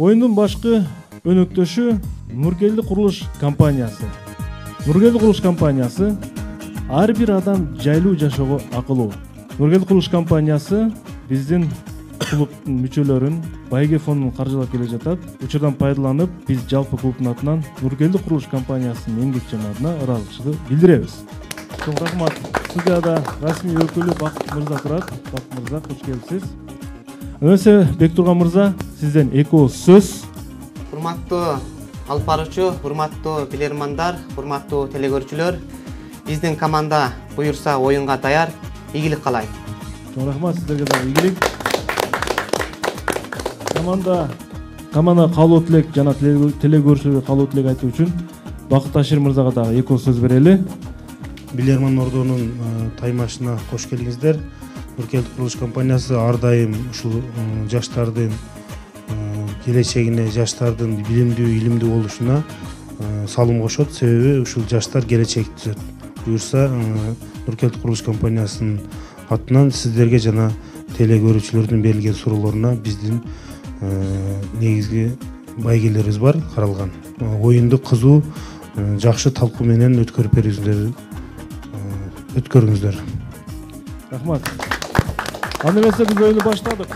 Oyundун башкы өнөктөшү Нуркелди курулуш компаниясы. Нуркелди курулуш компаниясы ар бир адам жайлуу жашоого акылуу. Нуркелди курулуш компаниясы биздин клубдун мүчөлөрүн Байге фондун каржылап келе жатат. Учурдан пайдаланып, биз жалпы клубдун атынан Нуркелди курулуш компаниясынын эмгекчилерине ыраазычылык билдиребиз. Чоң рахмат. Студияда расмий өкүлү Бакыт мырза турат. Бакыт мырза, кош келипсиз. Өнөсө Бектурган мырза, сизден эки ооз сөз. Урматтуу алып баруучу, урматтуу билермандар, урматтуу телекөрүүчүлөр, биздин команда буюрса оюнга даяр. Ийгилик каалайм. Чоң рахмат, сиздерге да ийгилик. Команда каалоо тилек жана телекөрүүчүлөргө каалоо тилек айтуу үчүн Бакыт Ашир мырзага дагы эки ооз сөз берели. Билерман Ордонун таймашына кош келиңиздер. Нуркелди курулуш компаниясы ар дайым ушул жаштардын келечегине, жаштардын билимдүү, илимдүү болушуна салым кошот. Себеби ушул жаштар келечекти түзөт. Буюрса Нуркелди курулуш компаниясынын атынан сиздерге жана телекөрүүчүлөрдүн берилген суроолоруна биздин негизги байгелерибиз бар каралган. Оюнду кызуу, жакшы талкуу менен өткөрүңүздөр. Рахмат. Анда эмесе биз оюнду баштадык.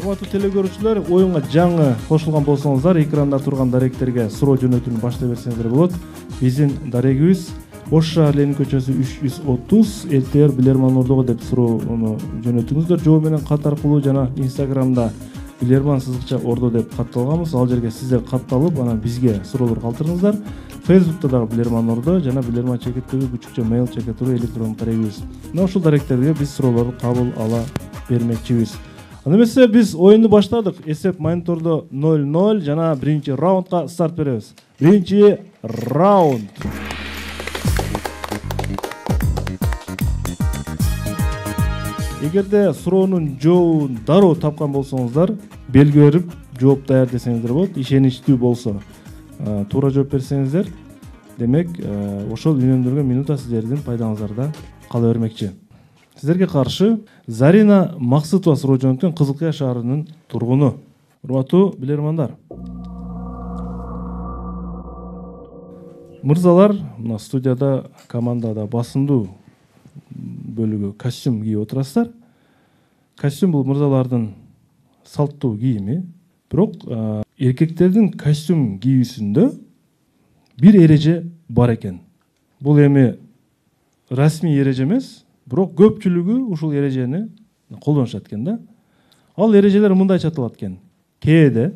Урматтуу телекөрүүчүлөр, оюнга жаңы кошулган болсоңуздар, экранда турган даректерге суроо жөнөтүүнү баштай берсеңиздер болот. Биздин дарегибиз Ош шаар Ленин көчөсү 330, ЛТР Билерман Ордого деп суроону жөнөтүңүздөр. Жоо менен кат аркылуу жана Инстаграмда Билерман_Ордо деп катталганбыз. Ал жерге сиздер катталып, анан бизге суроолор калтырыңыздар. Фейсбукта дагы Билерман Ордо жана Билерман чекеттеги күчүкчө mail чекетуру электрондук дарегибиз. Мына ушул даректерге биз суроолорду кабыл ала бермекчибиз. Анда эмесе биз оюнду баштадык. Эсеп монитордо 0-0 жана биринчи раундга старт беребиз. Биринчи раунд. Эгерде суроонун жообун дароо тапкан болсоңуздар, белги берип, жооп даяр десеңиздер болот. Ишеничтүү болсо, туура жооп берсеңиздер, демек, ошол үнөндүргөн минута сиздердин пайдаңыздарда кала бермекчи. Сиздерге каршы Зарина Максытова суроо жөнөткөн Кызылкыя шаарынын тургуну. Урматтуу билермандар. Мырзалар, мына студияда, командада басымдуу бөлүгү костюм кийип отурасыздар. Костюм бул мырзалардын салттуу кийими. Бирок эркектердин костюм кийүүсүндө бир эреже бар экен. Бул эми расмий эреже эмес, бирок көпчүлүгү ушул эрежени колдонушат экен да. Ал эрежелер мындайча аталат экен: кээде,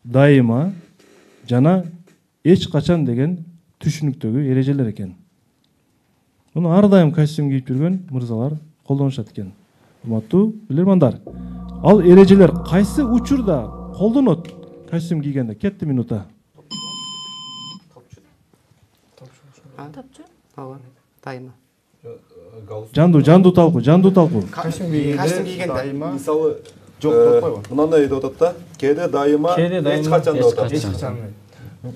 дайыма жана эч качан деген түшүнүктөгү эрежелер экен. Муну ар дайым костюм кийип жүргөн мырзалар колдонушат экен. Урматтуу билермандар, ал эрежелер кайсы учурда колдонот костюм кийгенде? Кетти минута. Дайыма. Жандуу талкуу. Костюм кийгенде дайыма. Мисалы жок болуп койбу? Мындай деп атат да. Кээде дайыма, эч качан деп атат.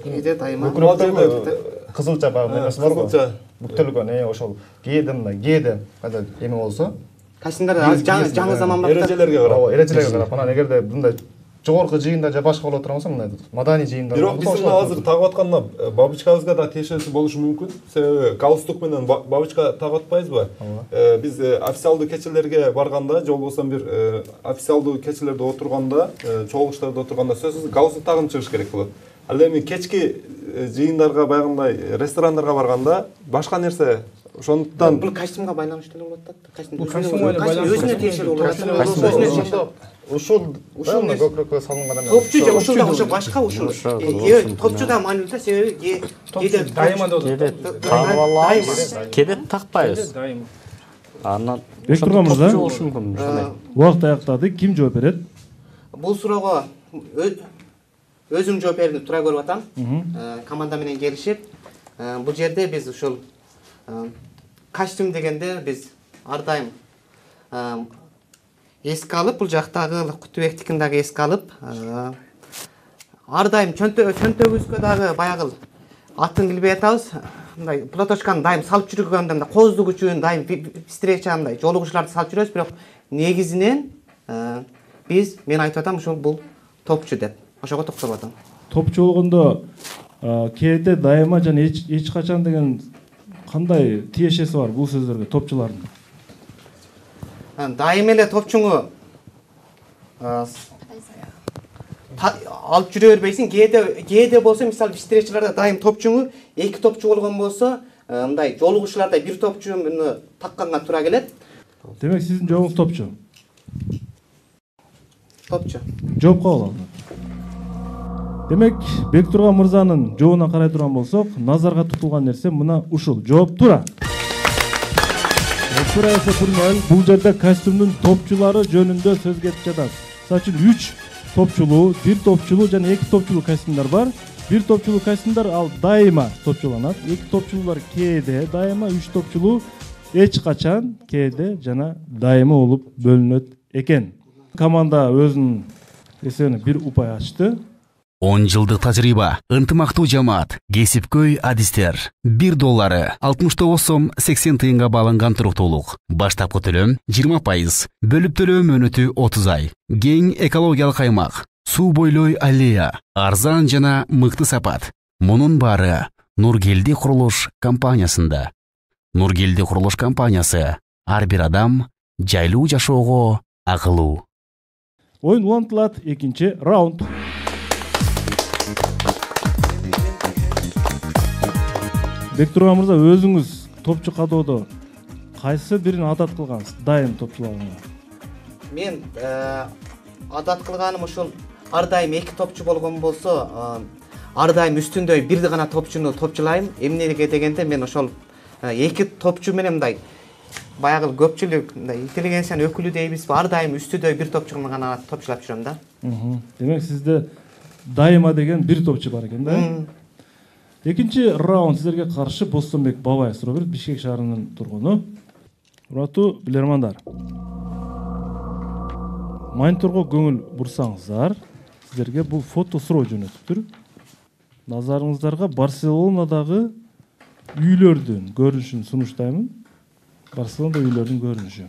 Кээде дайыма. Кызылча багы эмес бар го. Бүктөлгөн ошол кээде кандай эме болсо, костюмдар жаңы заман бар. Эрежелерге карап. Эрежелерге карап, анан эгерде мындай жогорку жыйында же башка боло турган болсо, мындай маданий жыйында. Бирок биз азыр тагып атканда бабочкабызга да тиешеси болушу мүмкүн. Себеби галстук менен бабочка тагып атпайбызбы? Биз официалдуу кечелерге барганда, же болбосо бир официалдуу кечелерде отурганда, чогулуштарда отурганда сөзсүз галстук тагып чыгыш керек болот. Ал эми кечки жыйындарга байгандай ресторандарга барганда башка нерсе. Ошондуктан бул костюмга байланыштуу болуп атат. Өзүнө тиешелүү болот. Ушул көкрөккө салынган эмес. Топчу же ушул да башка ушул. Топчу да маанилүү, себеби кээде дайыма деп атат. Кээде такпайбыз. Анан Бектурган мырза, болушу мүмкүн. Убакыт аяктады. Ким жооп берет? Бул суроого өзүм жооп берип тура көрүп атам. Команда менен келишип, бул жерде биз ушул костюм дегенде биз ар дайым эске алып, бул жактагы Кутубектикин дагы эске алып, ар дайым чөнтөгүбүзгө дагы баягы атын билбей атабыз. Мындай платочканы дайым салып жүргөндө мындай коздук үчүн дайым встречандай жолугушууларды салып жүрөбүз, бирок негизинен мен айтып атам ушул бул топчу деп. ошого токтолуп атам. Топчу болгондо кээде дайыма жана эч качан деген кандай тиешеси бар бул сөздөргө топчулардын? Дайым эле топчуңу алып жүрө бербейсиң. Кээде болсо, мисалы встречаларда дайым топчуңу 2 топчу болгон болсо, мындай жолугушууларда 1 топчу муну такканга туура келет. Демек сиздин жообуңуз топчу. Топчу. Жооп кабыл алды. Демек, Бектурган мырзанын жообуна карай турган болсок, назарга тутулган нерсе мына ушул. Жооп туура. Туура эсе турмал. Бул жерде костюмдун топчулары жөнүндө сөз кетип жатат. Мисалы үчүн 3 топчулуу, 1 топчулуу жана 2 топчулуу костюмдар бар. 1 топчулуу костюмдар ал дайыма топчуланат. 2 топчулуулар кээде дайыма, 3 топчулуу эч качан кээде жана дайыма болуп бөлүнөт экен. Команда өзүнүн эсебине 1 упай ачты. 10 жылдык тажрыйба, ынтымактуу жамаат, кесипкөй адистер. $1 69 сом 80 тыйынга бааланган туруктуулук. Баштапкы төлөм 20%, бөлүп төлөө мөөнөтү 30 ай. Кең экологиялык аймак, суу бойлой аллея, арзан жана мыкты сапат. Мунун баары Нургелди курулуш компаниясында. Нургелди курулуш компаниясы ар бир адам жайлуу жашоого акылуу. Oyun улантылат, экинчи раунд. Бектурган мырза, өзүңүз топчу кадоодо кайсы бирин адат кылгансыз? Дайым топчуларыңа. Мен адат кылганым ушул ар дайым 2 топчу болгон болсо, ар дайым үстүндө бир гана топчуну топчулайм. Эмнеге дегенде мен ошол 2 топчу менен мындай баягы көпчүлүк интеллигенциянын өкүлү дейбизби, ар дайым үстүдө 1 топчуну гана топчулап жүрөм да. Демек сизде дайыма деген 1 топчу бар экен да? Экинчи раунд сиздерге каршы Бостонбек Бабаев суроо берет, Бишкек шаарынын тургуну. Ураттуу билермандар. Мониторго көңүл бурсаңыздар, сиздерге бул фото суроо жөнөтүптүр. Назарыңыздарга Барселонадагы үйлөрдүн көрүнүшүн сунуштаймын. Барселонада үйлөрдүн көрүнүшү.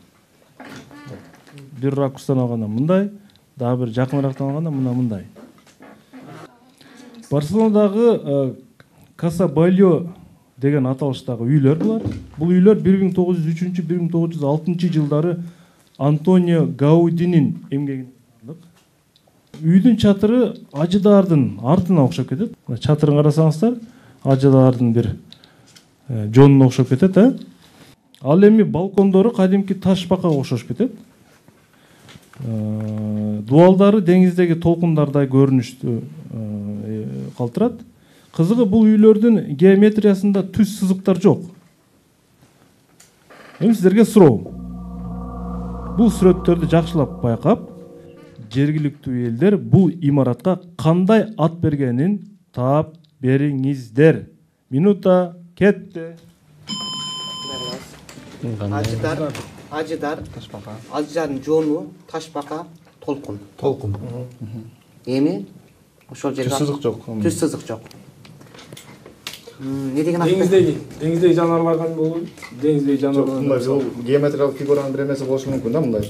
Бир ракурстан алганда мындай, дагы бир жакыныраактан алганда мындай. Барселонадагы Каса Бальо деген аталыштагы үйлөр булар. Бул үйлөр 1903-1906 жылдары Антонио Гаудинин эмгегинен алындык. Үйдүн чатыры ажыдаардын артына окшоп кетет. Чатырын карасаңыздар, ажыдаардын бир жонуна окшоп кетет, Ал эми балкондору кадимки таш бакага окшош кетет. Дуалдары деңиздеги толкундардай көрүнүштү калтырат. Кызыгы бул үйлөрдүн геометриясында түз сызыктар жок. Эми сиздерге суроо. Бул сүрөттөрдү жакшылап байкап, жергиликтүү элдер бул имаратка кандай ат бергенин таап бериңиздер. Минута кетти. Ажыдар, ажыдардын жону, ташбака, толкун. Эми ошол жерге түз сызык жок. Түз сызык жок. Не деген ат? Деңиздеги жаныбарлар кандай болот? Деңиздеги жаныбарлар. Мындай геометриялык фигуранын бир эмеси болушу мүмкүн да, мындай.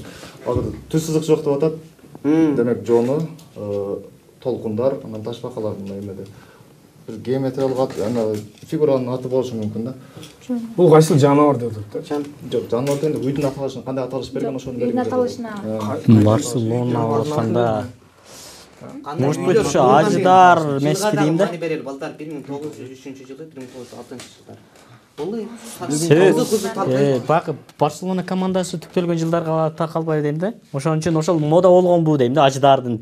Түз сызык жок деп атат. Демек жону, толкундар, анан ташбакалар мындай эмеде. Бир геометриялык фигуранын аты болушу мүмкүн да. Бул кайсыл жаныбар деп атат да? Жок, жаныбар дегенде үйдүн аталышын кандай аталыш берген ошону берген. Үйдүн аталышына. Барселона атканда может быть ушу ажыдар эмеспи дейм да. Балдар 1903-жылы, 1906-жылдар. Бак Барселона командасы түптөлгөн жылдарга такалбай дейм да. Ошон үчүн ошол мода болгонбу дейм да, ажыдардын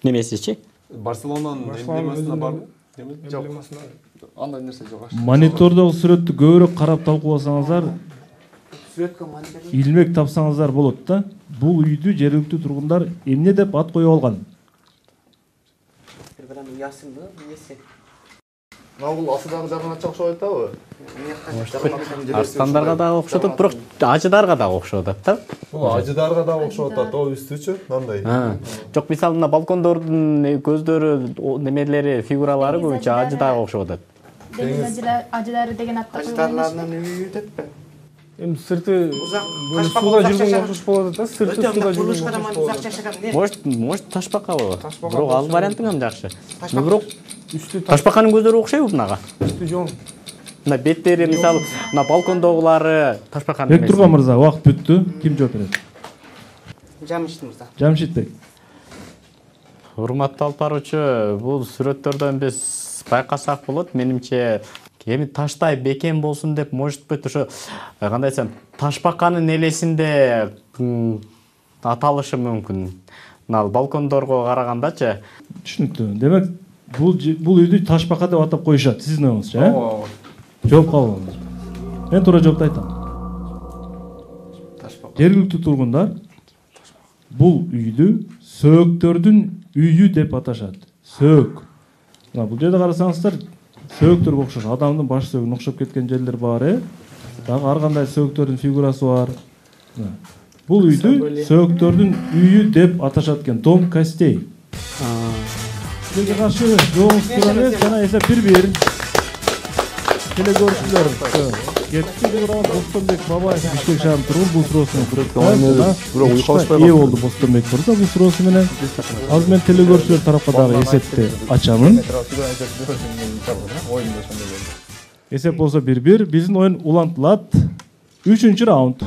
немесичи. Барселонанын эмблемасына барбы? Жок. Андай нерсе жок. Монитордогу сүрөттү көбүрөөк карап талкууласаңыздар, илмек тапсаңыздар болот да. Бул үйдү жергиликтүү тургундар эмне деп ат коюп алган? Бул асыдагы жарган окшоп атабы? Арстандарга дагы окшоп атат, бирок ажыдарга дагы окшоп атат да. Бул ажыдарга дагы окшоп атат, о үстүчү мындай. Жок, мисалы мына балкондордун көздөрү, немелери, фигуралары көбүнчө ажыдарга окшоп атат. Ажыдары деген атты койгон. Ажыдарлардын үйү деппи? Эми сырты ташбака сууда узак жүргөнгө жашаган. окшош болот да, сырты Өтө сууда мындай курулуш жүргөнгө караман окшош узак болот. жашаган эмне? Может ташбака болот. Бирок ал вариантың жакшы. Ташбака. Бирок Үстү ташбаканын көздөрү окшойбу мынага? үстү жон. Мына беттери мисалы мына балкондогулары ташбаканын Бектурган мырза, убакыт бүттү. Ким жооп берет? Жамшит мырза. Жамшитбек. Урматтуу алып баруучу, бул сүрөттөрдөн биз байкасак болот. Менимче эми таштай бекем болсун деп, может быть, ошо кандай айтсам, ташбаканын элесинде аталышы мүмкүн. Мына балкондорго карагандачы. Түшүнүктүү. Демек, бул үйдү ташбака деп атап коюшат. Сиздин оюңузча, э? Жооп кабыл алыңыз. Мен туура жоопту айтам. Жергиликтүү тургундар бул үйдү сөөктөрдүн үйү деп аташат. Сөөк. Мына бул жерде карасаңыздар, сөөктөргө окшош, адамдын баш сөөгүнө окшоп кеткен жерлер бар, э? Дагы ар кандай сөөктөрдүн фигурасы бар. Бул үйдү сөөктөрдүн үйү деп аташат экен. Дом костей. Силерге каршы жооңуз туура эмес, жана эсеп 1-1. Телегөрүүчүлөр. Кетти турган Бостонбек Бабаев Бишкек шаарынын тургун бул суроосуна бирок уйкалышпай ээ болду Бостонбек мырза бул суроосу менен. Азыр мен телегөрүүчүлөр тарапка дагы эсепти ачамын. Эсеп болсо 1-1. Биздин оюн улантылат. 3-раунд.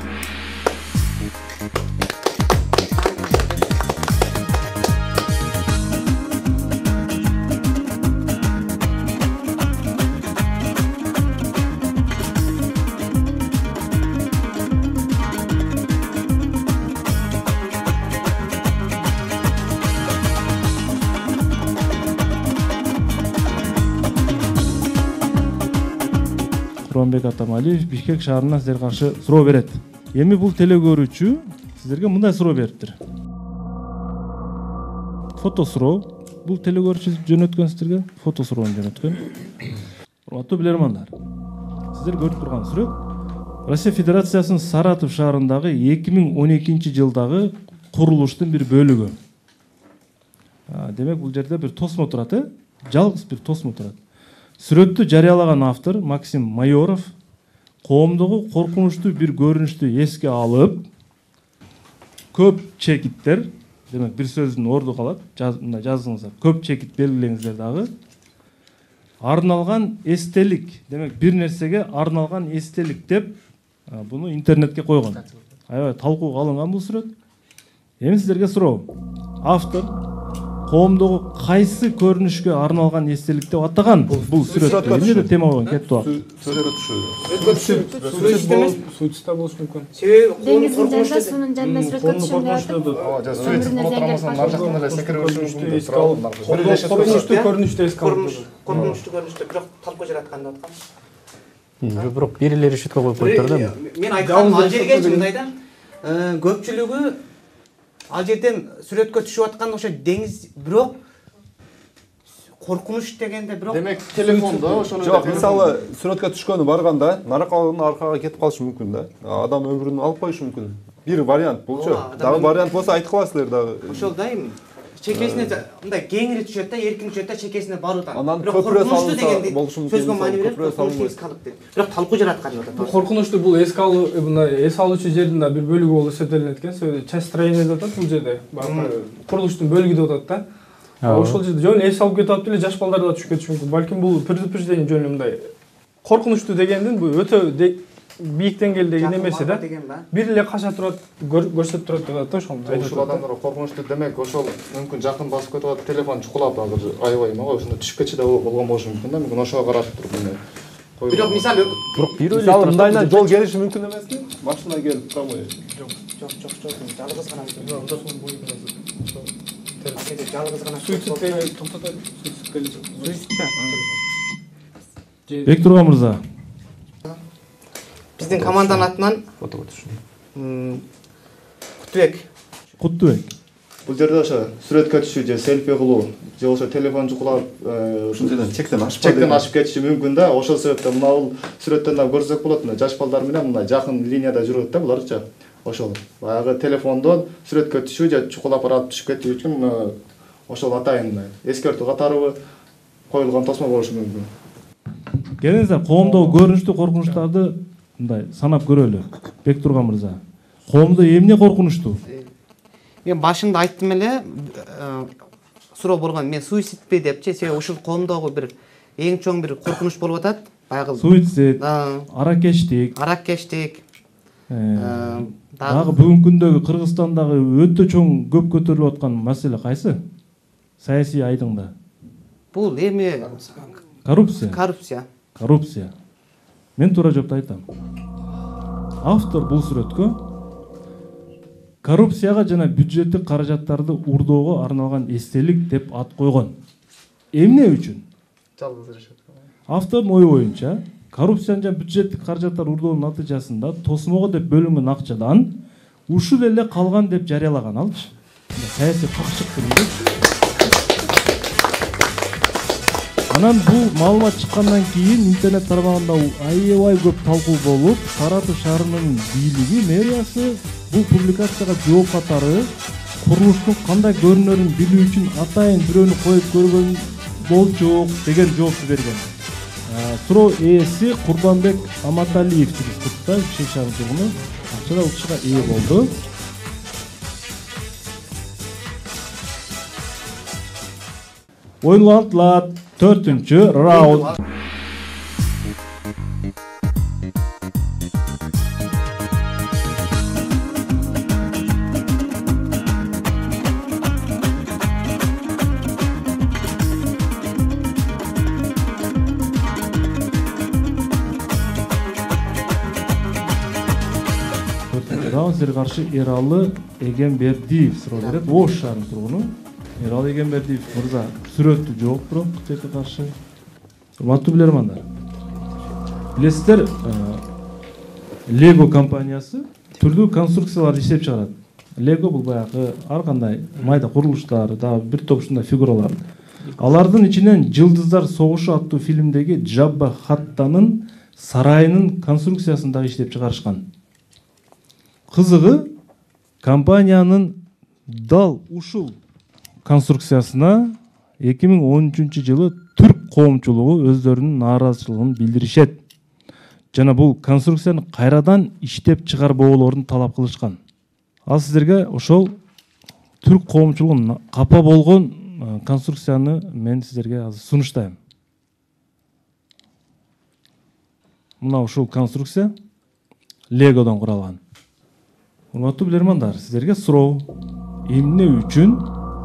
Куранбек Атамалиев Бишкек шаарынан сиздерге каршы суроо берет. Эми бул телегөрүүчү сиздерге мындай суроо бериптир. Фото суроо. Бул телегөрүүчү жөнөткөн сиздерге фото суроону жөнөткөн. Урматтуу билермандар. Сиздер көрүп турган сүрөт Россия Федерациясынын Саратов шаарындагы 2012-жылдагы курулуштун бир бөлүгү. Демек бул жерде бир тосмо турат, э? Жалгыз бир тосмо турат. Сүрөттү жарыялаган автор Максим Майоров коомдогу коркунучтуу бир көрүнүштү эске алып, көп чекиттер, демек бир сөздүн орду калат, жазыңыздар, көп чекит белгилеңиздер дагы. Арналган эстелик, демек бир нерсеге арналган эстелик деп буну интернетке койгон. Аябай талкууга алынган бул сүрөт. Эми сиздерге суроо. Автор коомдогу кайсы көрүнүшкө арналган эстелик деп атаган бул сүрөттө эмне деп тема койгон кетип алып. Суучта болушу мүмкүн. Себеби Деңиздин жанында суунун жанында сүрөткө түшүм деп атып. Коркунучтуу көрүнүштү эске алып. Коркунучтуу көрүнүштө бирок талкуу жараткан деп аткан. Бирок бирилери шүткө коюп коюптур да. Мен айтканым ал жерге мындай да. Көпчүлүгү ал жерден сүрөткө түшүп аткан ошо деңиз, бирок коркунуч дегенде бирок Демек телефондо ошону Жок, мисалы сүрөткө түшкөнү барганда наркалыгын аркага кетип калышы мүмкүн да. Адам өмүрүн алып коюшу мүмкүн. Бир вариант болчу. Дагы вариант болсо айтып каласыздар дагы. ошол дайым чекесине мындай кеңири түшөт да, эркин түшөт да, чекесине баруудан. Анан Бирок көпүрө коркунучтуу салынса дегенди болушу мүмкүн. сөзгө маани берип, Көпүрө коркунучтуу эске алып деп. Бирок талкуу жараткан деп атат. Коркунучтуу бул эске алуу, мындай эс алуучу жердин да бир бөлүгү болуп эсептелинет экен. Себеби часть строения деп атат бул жерде. Курулуштун бөлүгү деп атат да. Ошол жерде жөн эс алып кетип алып эле жаш балдар да түшүп кетиши мүмкүн. Балким бул предупреждение жөн мындай коркунучтуу дегендин бул өтө бийик деңгээлдеги немеси да. Бир эле кача турат, көрсөтүп турат деп атат да, ошол айтып ушул атат. адамдар коркунучтуу демек ошол мүмкүн жакын басып кетип атып телефон чукулап азыр аябай мага ошондо түшүп кетчү да болгон болушу мүмкүн да. Мүмкүн ошого карап туруп мындай. Бирок мисалы Бирок бирөө эле Мисалы мындайынан жол келиши мүмкүн эмеспи? Машина келип прямой. жок, жалгыз гана. Жалгыз гана. Суицидти токтотот. Бектурган мырза. Биздин команданын атынан Фотого түшүн. Кутубек. Бул жерде ошо сүрөткө түшүү же селфи кылуу же ошо телефон чукулап Ушул жерден чектен ашып кетиши мүмкүн да. Ошол себептен мына бул сүрөттөн да көрсөк болот. Мына жаш балдар менен мына жакын линияда жүрөт да буларчы. Ошол баягы телефондон сүрөткө түшүү же чукулап барып түшүп кетүү үчүн ошол атайын эскертүү катары коюлган тосмо болушу мүмкүн. Келиңиздер, коомдогу көрүнүштүү коркунучтарды мындай санап көрөлү. Бектурган мырза. Коомдо эмне коркунучтуу? Мен башында айттым эле, суроо болгон мен суицидпи депчи, себеби ушул коомдогу бир эң чоң бир коркунуч болуп атат. Баягы Суицид, аракечтик. Дагы бүгүнкү күндөгү Кыргызстандагы өтө чоң көп көтөрүлүп аткан маселе кайсы? Саясий айдыңда. Бул эми коррупция. Мен туура жоопту айтам. Автор бул сүрөткө коррупцияга жана бюджеттик каражаттарды урдоого арналган эстелик деп ат койгон. Эмне үчүн? Автордун ою боюнча, коррупция жана бюджеттик каражаттар урдоонун натыйжасында тосмого деп бөлүнгөн акчадан ушул эле калган деп жарыялаган алчы. Саясий какчык делет. Анан бул маалымат чыккандан кийин интернет тармагында аябай көп талкуу болуп, Саратов шаарынын бийлиги, мэриясы бул публикацияга жооп катары курулуштун кандай көрүнөрүн билүү үчүн атайын бирөөнү коюп көргөн болчук деген жоопту берген. Суроо ээси Курбанбек Аматалиев Чыгышта шаар тургуну акчада укчуга ээ болду. Оюнлантылат 4-чү раунд. Сіздерге каршы Эралы Эгембердиев суроо берет. Ош шаарынын тургуну. Эралы Эгембердиев мырза сүрөттү жооп бирок силерге каршы. Урматтуу билермандар. Билесиздер, Lego компаниясы түрдүү конструкцияларды иштеп чыгарат. Lego бул баягы ар кандай майда курулуштар, дагы бир топ ушундай фигуралар. Алардын ичинен Жылдыздар согушу аттуу фильмдеги Джабба Хаттанын сарайынын конструкциясын дагы иштеп чыгарышкан. Кызыгы, компаниянын дал ушул конструкциясына 2013-жылы түрк коомчулугу өздөрүнүн нааразычылыгын билдиришет. Жана бул конструкцияны кайрадан иштеп чыгарбоолорун талап кылышкан. Ал сиздерге ошол түрк коомчулугунун капа болгон конструкцияны мен сиздерге азыр сунуштайм. Мына ушул конструкция Легодон куралган. Урматтуу билермандар, сиздерге суроо. Эмне үчүн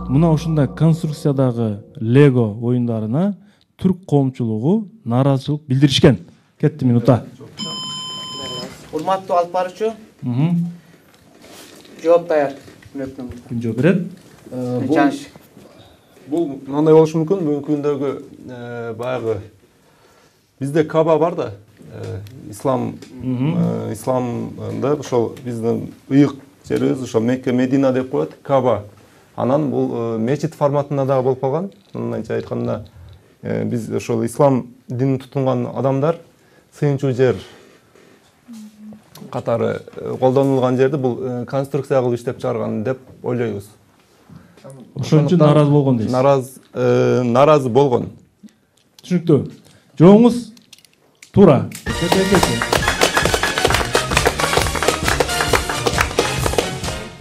мына ушундай конструкциядагы Лего оюндарына түрк коомчулугу нааразычылык билдиришкен? Кетти минута. Урматтуу алып баруучу. Жооп даяр. Ким жооп берет? Бул мындай болушу мүмкүн. Бүгүнкү күндөгү баягы бизде Каба бар да. Исламда ошол биздин ыйык жерибиз ошол Мекке, Медина деп коет, Каба. Анан бул мечит форматында дагы болуп калган. Мындайча айтканда, биз ошол ислам динин тутунган адамдар сыйынчу жер катары колдонулган жерди бул конструкция кылып иштеп чыгарган деп ойлойбуз. Ошон үчүн нааразы болгон дейсиз. Нааразы болгон. Түшүнүктүү. Жооңуз Тура.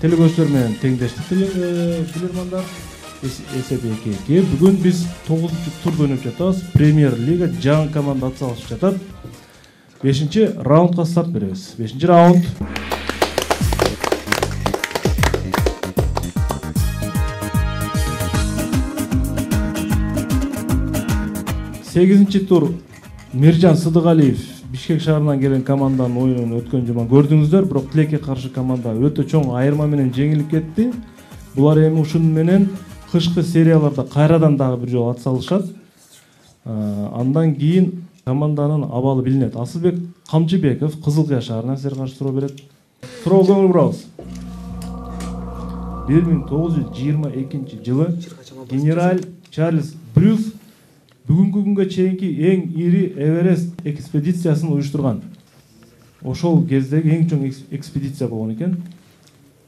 Телекөздөр менен теңдештик билермандар. Эсеби 2-2. Бүгүн биз 9-чу турду ойноп жатабыз. Премьер Лига жаңы команда атсалышып жатат. 5-чи раундга старт беребиз. 5-чи раунд. Сегизинчи тур Миржан Сыдыгалиев Бишкек шаарынан келген команданын оюнун өткөн жума көрдүңүздөр, бирок Тилекке каршы команда өтө чоң айырма менен жеңилип кетти. Булар эми ушунун менен кышкы серияларда кайрадан дагы бир жолу атсалышат. Андан кийин команданын абалы билинет. Асылбек Камчыбеков Кызылкыя шаарынан силерге каршы суроо берет. Суроо көңүл бурабыз. 1922-жылы генерал Чарльз Брюс бүгүнкү күнгө чейинки эң ири Эверест экспедициясын уюштурган. Ошол кездеги эң чоң экспедиция болгон экен.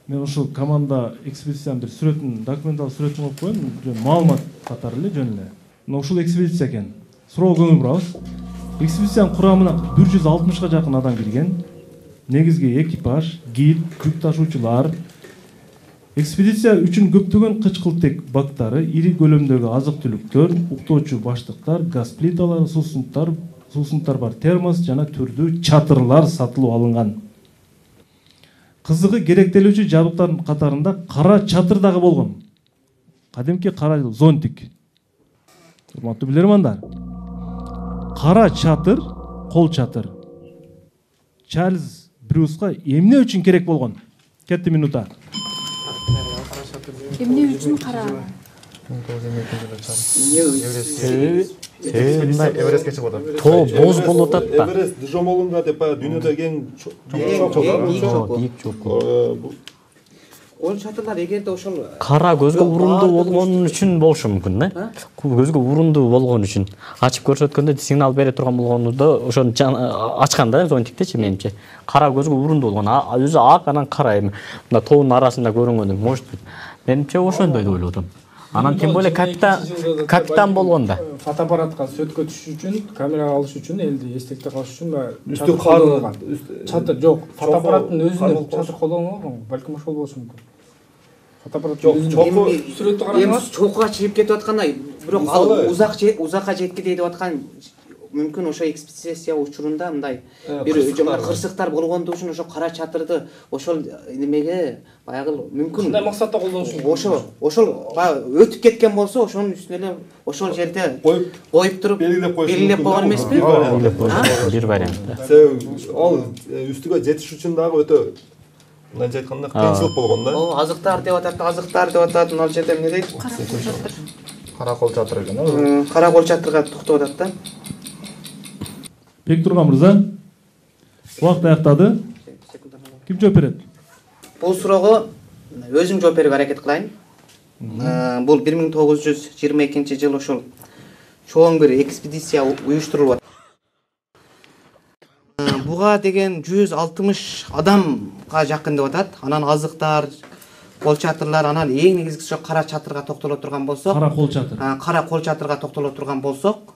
Мен ошол команда экспедициянын бир сүрөтүн, документалдык сүрөтүн алып коем, маалымат катары эле жөн эле. Мына ушул экспедиция экен. Суроо көңүл бурабыз. Экспедициянын курамына 160 жакын адам кирген. Негизги экипаж, гид, жүк ташуучулар. Экспедиция үчүн көптөгөн кычкылтек бактары, ири көлөмдөгү азык-түлүктөр, уктоочу баштыктар, газ плиталары, суусундуктар бар термос жана түрдүү чатырлар сатылып алынган. Кызыгы керектелүүчү жабдыктардын катарында кара чатыр дагы болгон. Кадимки кара зонтик. Урматтуу билермандар. Кара чатыр, кол чатыр. Чарльз Брюска эмне үчүн керек болгон? Кетти минута. Эмне үчүн кара? Эверестке чыгып атат. Тоо боз болуп атат да. Эверест Джомолунга деп дүйнөдө эң чоң. Ол чатырлар эгерде ошол Кара көзгө урунду болгон үчүн болушу мүмкүн, да? Көзгө урунду болгон үчүн ачып көрсөткөндө сигнал бере турган болгондо ошону ачкан да зонтиктечи менимче. Кара көзгө урунду болгон. Өзү ак анан кара эми. Мына тоонун арасында көрүнгөнү может. Менимче ошондой деп ойлодум. Анан тем более капитан болгон да. Фотоаппаратка сөткө түшүш үчүн, камерага алыш үчүн, элди эстекте калыш үчүн Үстү кар. Чатыр жок. Фотоаппараттын өзүнө чатыр колдонгон, балким ошол болушу мүмкүн. Фотоаппараттын өзүнө сүрөттү караңыз. чокуга чыгып кетип атканда, бирок ал узакка жеткиде деп аткан мүмкүн ошо экспедиция учурунда мындай бир кырсыктар болгондугу үчүн ошо кара чатырды ошол немеге баягы мүмкүн кандай максатта колдонуш мүмкүн? Ошол өтүп кеткен болсо ошонун үстүнө эле ошол жерде коюп туруп белгилеп койгон эмеспи? Бир вариант. Ал үстүгө жетиш үчүн дагы өтө мындайча айтканда кыйынчылык болгон да. Азыктар деп атат, мына жерде эмне дейт? Кара кол чатыр экен. Кара кол чатырга токтоп атат да. Бектурган мырза, убакыт аяктады. Ким жооп берет? Бул суроого өзүм жооп берүүгө аракет кылайын. Бул 1922-жылы ошол чоң бир экспедиция уюштурулуп атат. Буга деген 160 адамга жакын деп атат. Анан азыктар, кол чатырлар, анан эң негизгиси ошо кара чатырга токтоло турган болсок, Кара кол чатыр. Кара кол чатырга токтоло турган болсок,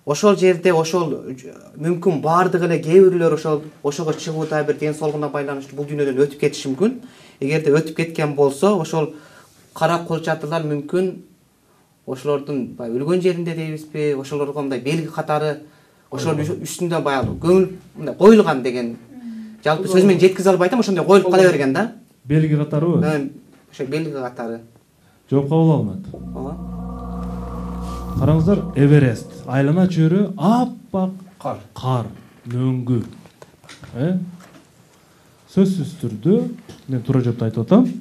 ошол жерде ошол мүмкүн баардыгы эле кээ бирлөр ошого чыгууда бир ден соолугуна байланыштуу бул дүйнөдөн өтүп кетиши мүмкүн. Эгерде өтүп кеткен болсо, ошол кара кол чатырлар мүмкүн ошолордун өлгөн жеринде дейбизби, ошолорго мындай белги катары ошол үстүндө баягы көңүл мындай коюлган деген. Жалпы сөз менен жеткизе албайт, ошондой коюлуп кала берген да. Белги катарыбы? Ошо белги катары. Жооп кабыл алынат. Караңыздар, Эверест, айлана чөйрө аппак кар, мөңгү. Сөзсүз түрдө мен туура жопто айтып атам.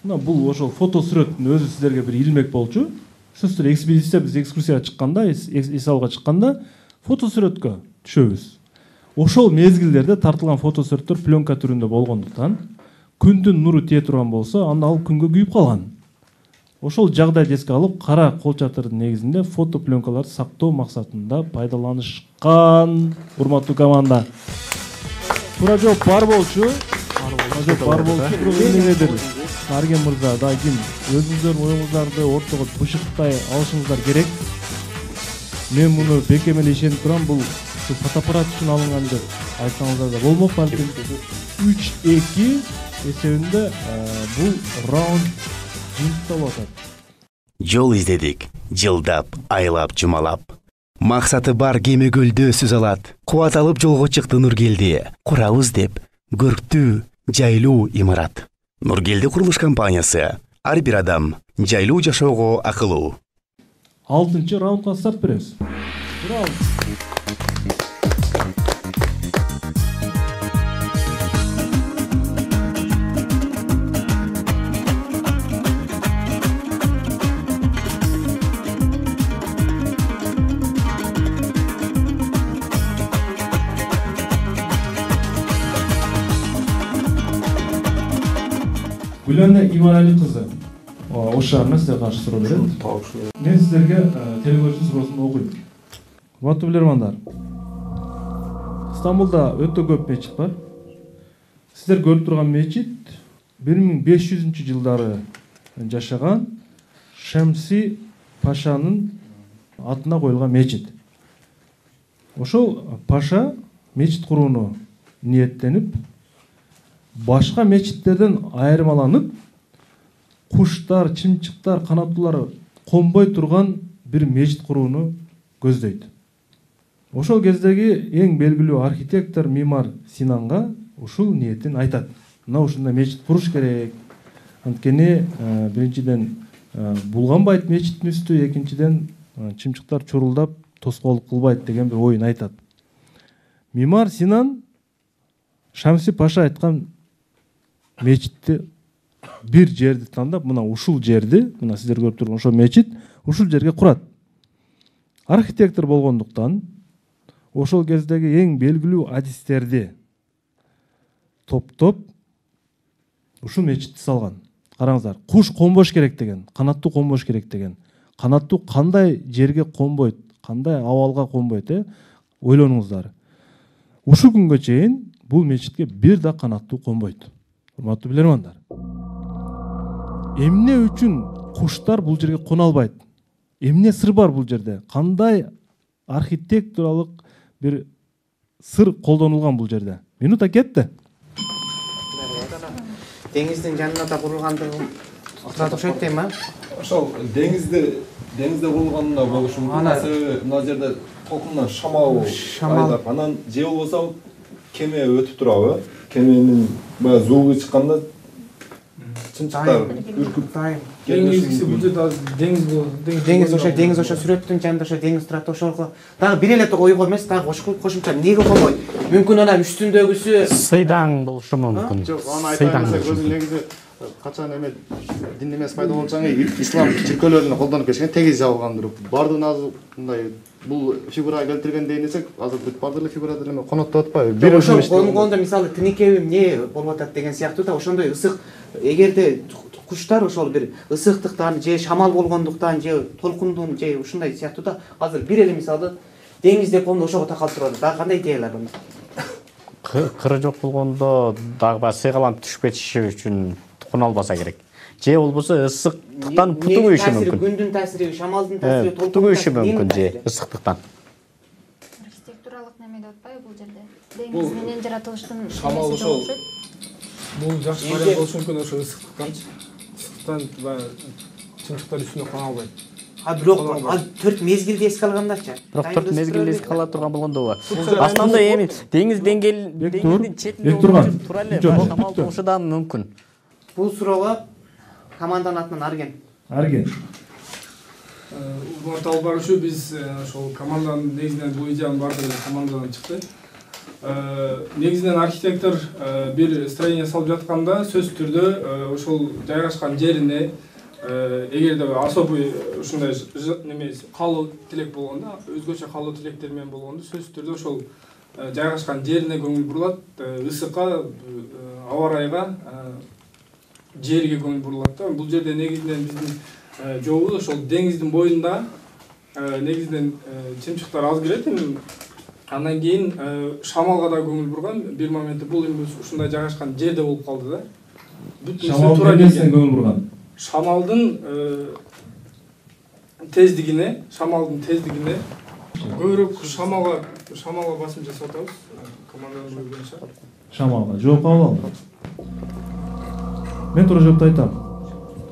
Мына бул ошол фото сүрөттүн өзү сиздерге бир илмек болчу. Сөзсүз түрдө экспедиция биз экскурсияга чыкканда, эс алууга чыкканда фото сүрөткө түшөбүз. Ошол мезгилдерде тартылган фото сүрөттөр пленка түрүндө болгондуктан күндүн нуру тие турган болсо, анда ал күнгө күйүп калган. Ошол жагдайды эске алып, кара кол чатырдын негизинде фото пленкаларды сактоо максатында пайдаланышкан. Урматтуу команда. Туура жооп бар болчу. Бар болчу. Эмнегедир Нарген мырза, да ким өзүңүздөрдүн оюңуздарды ортого бышыктай алышыңыздар керек. Мен муну бекемелей ишенип турам, бул фотоаппарат үчүн алынган деп айтсаңыздар да болмок. Балким 3-2 эсебинде бул раунд жыйынтыкталып атат. Жол издедик, жылдап, айлап, жумалап. Максаты бар кеме көлдө сөз алат. Кубат алып жолго чыкты Нургелди. Курабыз деп, көрктүү, жайлуу имарат. Нургелди курулуш компаниясы. Ар бир адам жайлуу жашоого акылуу. 6-чы раундга старт беребиз. Гүлана Имарали кызы. Ош шаарына сизге каршы суроо берет. Мен сиздерге телегөрчү суроосун окуйм. Урматтуу билермандар. Стамбулда өтө көп мечит бар. Сиздер көрүп турган мечит 1500-жылдары жашаган Шемси Пашанын атына коюлган мечит. ошол паша мечит курууну ниеттенип, башка мечиттерден айырмаланып, куштар, чымчыктар, канаттуулар конбой турган бир мечит курууну көздөйт. Ошол кездеги эң белгилүү архитектор Мимар Синанга ушул ниетин айтат. Мына ушундай мечит куруш керек. Анткени биринчиден булганбайт мечиттин үстү, экинчиден чымчыктар чурулдап тоскоолдук кылбайт деген бир оюн айтат. Мимар Синан Шамси Паша айткан мечитти бир жерди тандап, мына ушул жерди, мына сиздер көрүп турган ошол мечит ушул жерге курат. Архитектор болгондуктан ошол кездеги эң белгилүү адистерди топтоп ушул мечитти салган. Караңыздар, куш конбош керек деген, канаттуу конбош керек деген. Канаттуу кандай жерге конбойт, кандай абалга конбойт, ойлонуңуздар. Ушул күнгө чейин бул мечитке бир да канаттуу конбойт. Урматтуу билермандар. Эмне үчүн куштар бул жерге кона албайт? Эмне сыр бар бул жерде? Кандай архитектуралык бир сыр колдонулган бул жерде? Минута кетти. Деңиздин жанында курулгандыгы турат окшойт дейм, а? Ошол деңизде курулганына болушу мүмкүн. Себеби мына жерде толкундан шамал айдап, анан же болбосо кеме өтүп турабы? Кеменин баягы звугу чыкканда чымчыктар үркүп деңиз бул жерде деңиз болот. Деңиз ошо сүрөттүн жанында ошо деңиз турат, ошого дагы бир эле ойго эмес, дагы кошумча эмнеге койбойт? Мүмкүн анан үстүндөгүсү сыйдаң болушу мүмкүн. Жок, аны айтайын десек өзү негизи качан эме дин эмес пайда болсоң, ислам чиркөөлөрүнө колдонуп келишкен тегиз жабылгандыр. Бардыгын азыр мындай бул фигура келтирген дейин десек, азыр бүт бардык эле фигура деле коноттоп атпайбы? Бир ошол конгондо мисалы тиникеби эмне болуп атат деген сыяктуу да, ошондой ысык, эгерде куштар ошол бир ысыктыктан же шамал болгондуктан же толкундун же ушундай сыяктуу да, азыр бир эле мисалы деңизде кону ошого такалып турат. Дагы кандай идеялар бар? Кыры жок болгондо дагы баягы сыйгаланып түшүп кетиши үчүн кона албаса керек. Же болбосо ысыктыктан путу күйүшү мүмкүн. Күндүн таасири, шамалдын таасири, путу күйүшү мүмкүн же ысыктыктан. Архитектуралык неме деп атпайбы бул жерде? Деңиз менен жаратылыштын шамал ошол. Бул жакшы вариант болушу мүмкүн, ошо ысыктыктанчы. Ысыктыктан баягы чымчыктар үстүнө кона албайт. Бирок 4 мезгилди эске алгандачы. Бирок 4 мезгилди эске ала турган болгондо асланда эми деңиз деңиздин четинде тура эле шамал болушу да мүмкүн. Бул суроого команданын атынан Арген. Урматтуу алып баруучу, биз ошол команданын негизинен бул идеянын баардыгы командадан чыкты. Негизинен архитектор бир строение салып жатканда сөзсүз түрдө ошол жайгашкан жерине эгерде особый ушундай неме калуу тилек болгондо, өзгөчө калуу тилектер менен болгондо сөзсүз түрдө ошол жайгашкан жерине көңүл бурулат, ысыкка, аба ырайга, жерге көңүл бурулат да. Бул жерде негизинен биздин жобубуз ошол деңиздин боюнда негизинен чымчыктар аз кирет. Андан кийин шамалга да көңүл бурган. Бир моментте бул эми ушундай жайгашкан жерде болуп калды да. Шамал эмнесине көңүл бурган? Шамалдын тездигине көбүрөөк шамалга басым жасап атабыз. Команданын буйругунча. Шамалга жооп кабыл алды. Мен туура жоопду айтам.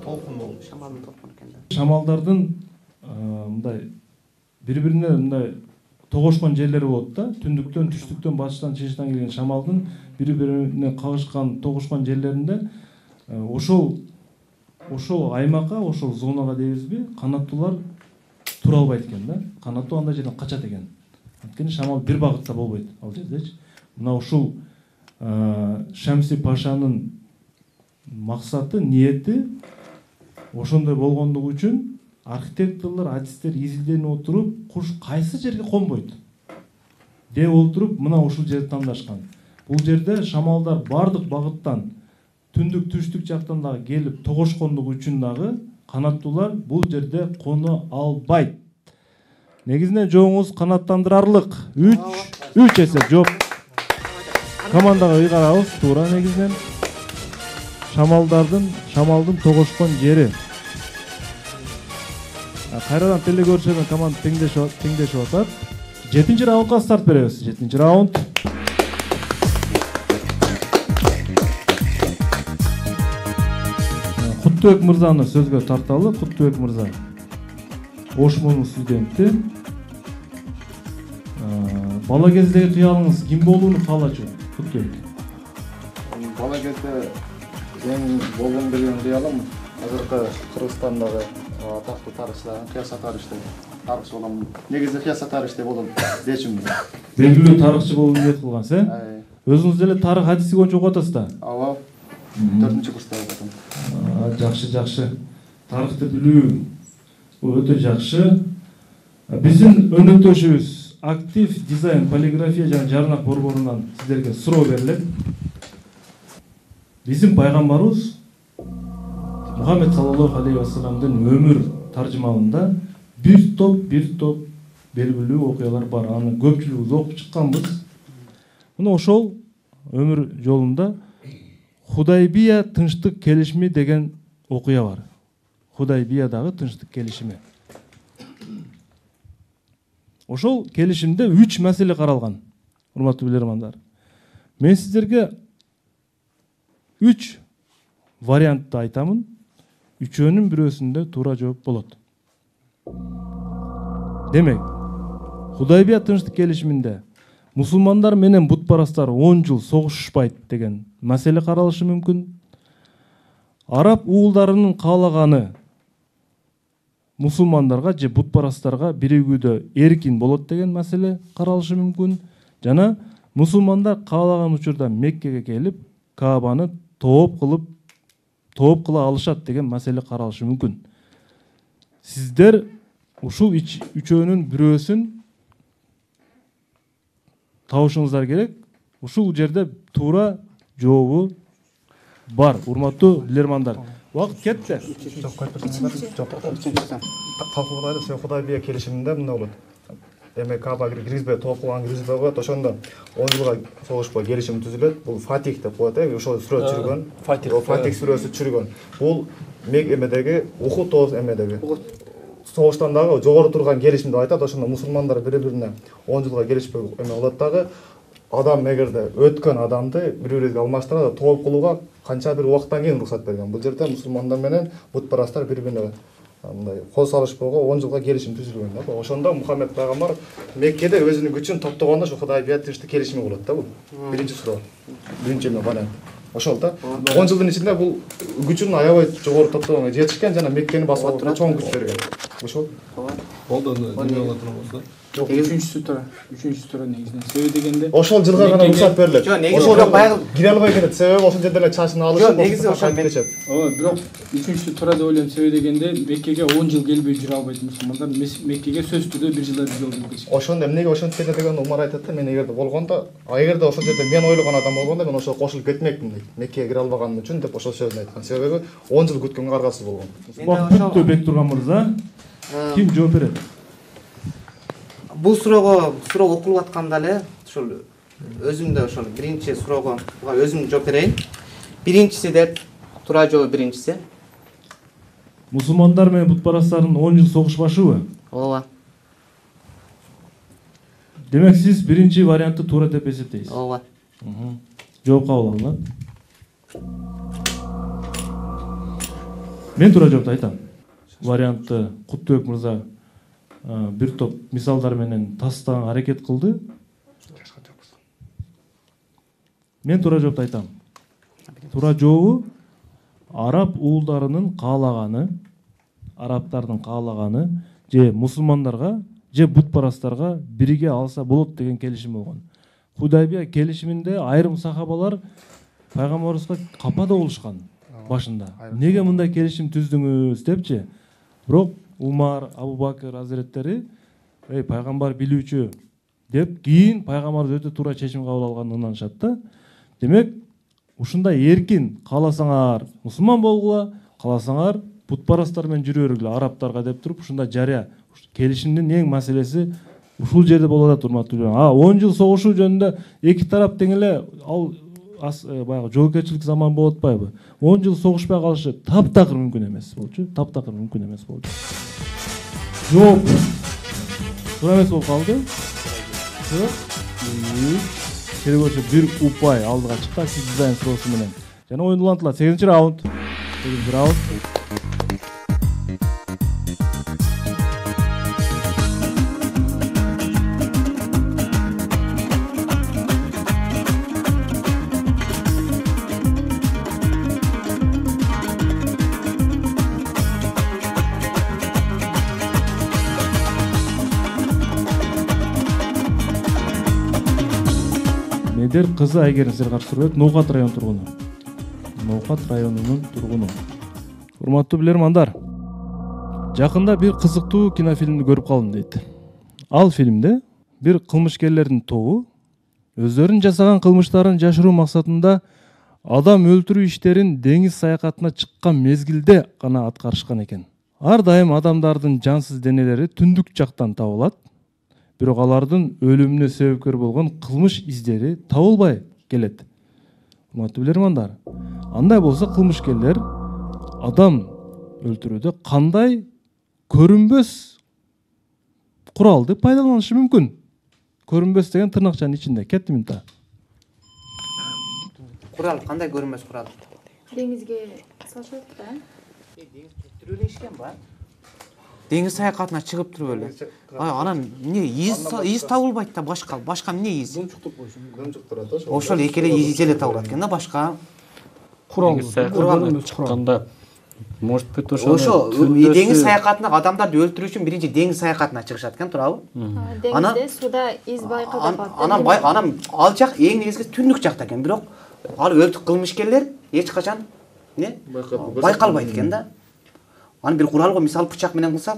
Толкун болуп, шамалдын толкуну экен да. Шамалдардын мындай бири-бирине мындай тогошкон жерлери болот да. Түндүктөн, түштүктөн, батыштан, чыгыштан келген шамалдын бири-бирине кагышкан, тогошкон жерлеринде ошол аймакка, ошол зонага дейбизби, канаттуулар тура албайт экен да. Канаттуу андай жерден качат экен. Анткени шамал бир багытта болбойт ал жердечи. Мына ушул Шамси Пашанын максаты, ниети ошондой болгондугу үчүн архитекторлор, адистер изилденип отуруп, куш кайсы жерге конбойт деп отуруп, мына ушул жерди тандашкан. Бул жерде шамалдар бардык багыттан, түндүк, түштүк жактан дагы келип тогошкондугу үчүн дагы канаттуулар бул жерде коно албайт. Негизинен жообуңуз канаттандырарлык. 3 эсе жооп. Командага ыйгарабыз, туура негизинен. Шамалдын тогошкон жери. Кайрадан теле көрсөтөн команда теңдешип атат. 7 раундка старт беребиз. 7 раунд. Куттубек мырзаны сөзгө тарталы. Куттубек мырза Ошмонун студенти. Бала кездеги туялыңыз ким болууну каалачу? Куттубек. Бала кезде эң болгон деген туялым азыркы Кыргызстандагы атактуу тарыхчылар Кыяс Атарыч деп тарыхчы болом. Негизи Кыяс Атарыч деп болом дечим. Белгилүү тарыхчы болууну ниет кылгансыз, э? Өзүңүз деле тарых хадиси боюнча окуп атасыз да? Ооба. 4-курста окудум. Жакшы. Тарыхты билүү өтө жакшы. Биздин өнөктөшүбүз Актив дизайн, полиграфия жана жарнак борборунан сиздерге суроо берилет. Биздин пайгамбарыбыз Мухаммед саллаллаху алейхи вассаламдын өмүр таржымалында бир топ белгилүү окуялар бар. Аны көпчүлүгүбүз окуп чыкканбыз. Мына ошол өмүр жолунда Худайбия тынчтык келишими деген окуя бар. Худайбиядагы тынчтык келишими. Ошол келишимде 3 маселе каралган. Урматтуу билермандар. Мен сиздерге 3 вариантты айтамын. Үчөөнүн бирөөсүндө туура жооп болот. Демек, Худайбия тынчтык келишиминде мусулмандар менен бутпарастар 10 жыл согушушпайт деген маселе каралышы мүмкүн. Араб уулдарынын каалаганы мусулмандарга же бутпарастарга биригүүдө эркин болот деген маселе каралышы мүмкүн. Жана мусулмандар каалаган учурда Меккеге келип, Каабаны тооп кыла алышат деген маселе каралышы мүмкүн. Сиздер ушул үчөөнүн бирөөсүн табышыңыздар керек. Ушул жерде туура жообу бар. Урматтуу билермандар. Убакыт кетти. Талкуулайды сен Худайбия келишиминде мындай болот. Эми Кааба киргизбей тооп кылган киргизбей коет, ошондо 10 жылга согушпай келишим түзүлөт. Бул Фатих деп коет, ошол сүрөт чүргөн. Фатих сүрөсү чүргөн. Бул эмедеги Ухуд эмедеги согуштан дагы жогору турган келишим деп айтат. Ошондо мусулмандар бири-бирине 10 жылга келишпей эме болот дагы. Адам эгерде өткөн адамды бири-биринге алмаштырат, тооп кылууга канча бир убакыттан кийин уруксат берген. Бул жерде мусулмандар менен бутпарастар бири-бирине мындай кол салышпоого 10 жылга келишим түзүлгөн да. Ошондо Мухаммед пайгамбар Меккеде өзүнүн күчүн топтогондо ушу Худайбия тынчтык келишими болот да бул. Биринчи суроо. Биринчи вариант. Ошол да. 10 жылдын ичинде бул күчүн аябай жогору топтогонго жетишкен жана Меккени басып алууга чоң күч берген. Ошол. Болду, эмне болот болсо. Үчүнчүсү туура негизинен. Себеби дегенде ошол жылга гана уруксат берилет. Ошол баягы кире албай келет. Себеби ошол жерде эле чачын алышып, негизи ошол кетет. Ооба, бирок үчүнчүсү туура деп ойлойм. Себеби дегенде Меккеге 10 жыл келбей жүрө албайт мусулмандар. Меккеге сөзсүз түрдө 1 жылда жол келишет. Ошондо эмнеге ошенткен деген Умар айтат да, мен эгерде болгондо, эгерде ошол жерде мен ойлогон адам болгондо мен ошого кошулуп кетмекмин дейт. Меккеге кире албаганым үчүн деп ошол сөзүн айткан. Себеби 10 жыл күткөнгө аргасыз болгон. Убакыт Бектурган мырза, ким жооп берет? Бул суроо окулуп атканда эле ошол өзүмдө ошол биринчи суроого өзүм жооп берейин. Биринчиси деп туура жообу биринчиси. Мусулмандар менен бутпарастардын 10 жыл согушпашыбы? Ооба. Демек сиз биринчи вариантты туура деп эсептейсиз. Ооба. Жооп кабыл алынат. Мен туура жоопту айтам. Вариантты Куттубек мырза бир топ мисалдар менен тастаганга аракет кылды. Мен туура жоопту айтам. Туура жообу араб уулдарынын каалаганы, арабтардын каалаганы же мусулмандарга же бутпарастарга бириге алса болот деген келишим болгон. Худайбия келишиминде айрым сахабалар пайгамбарыбызга капа да болушкан башында. Неге мындай келишим түздүңүз депчи. Бирок Умар, Абу Бакыр азиреттери пайгамбар билүүчү деп кийин пайгамбарыбыз өтө туура чечим кабыл алганын ынанышат да. Демек, ушундай эркин кааласаңар мусулман болгула, кааласаңар бутпарастар менен жүрө бергиле арабтарга деп туруп ушундай жарыя келишимдин эң маселеси ушул жерде болуп атат, урматтуу билем. 10 жыл согушуу жөнүндө эки тарап тең эле ал баягы жоопкерчилик заман болуп атпайбы? 10 жыл согушпай калышы таптакыр мүмкүн эмес болчу. Таптакыр мүмкүн эмес болчу. Жооп туура эмес болуп калды. Серебрячы бир упай алдыга чыкты сиз дизайн суроосу менен. Жана оюн улантылат. 8-чи раунд. 8-чи раунд. Медер кызы Айгерим сиздерге каршы сурап, Ноокат район тургуну. Ноокат районунун тургуну. Урматтуу билермандар, жакында бир кызыктуу кинофильмди көрүп калдым дейт. Ал фильмде бир кылмышкерлердин тобу өздөрүнүн жасаган кылмыштарын жашыруу максатында адам өлтүрүү иштерин деңиз саякатына чыккан мезгилде гана аткарышкан экен. Ар дайым адамдардын жансыз денелери түндүк жактан табылат. Бирок алардын өлүмүнө себепкер болгон кылмыш издери табылбай келет. Урматтуу билермандар, андай болсо кылмышкерлер адам өлтүрүүдө кандай көрүнбөс куралды пайдаланышы мүмкүн? Көрүнбөс деген тырнакчанын ичинде. Кетти минута. Курал кандай көрүнбөс курал? Деңизге салышат да. Деңиз түтүрүп эле ишкен ба? Деңиз саякатына чыгып туруп эле. Анан эмне из табылбайт да башка эмне из? Дымчуктук турат ошо. Ошол эки эле из эле табылат экен да, башка курал чыкканда может быть ошо деңиз саякатына адамдарды өлтүрүү үчүн биринчи деңиз саякатына чыгышат экен, туурабы? Деңизде суда из байкалат. Анан ал жак эң негизги түндүк жакта экен, бирок ал кылмышкерлер эч качан байкалбайт экен да. Аны бир куралго мисалы бычак менен кылса,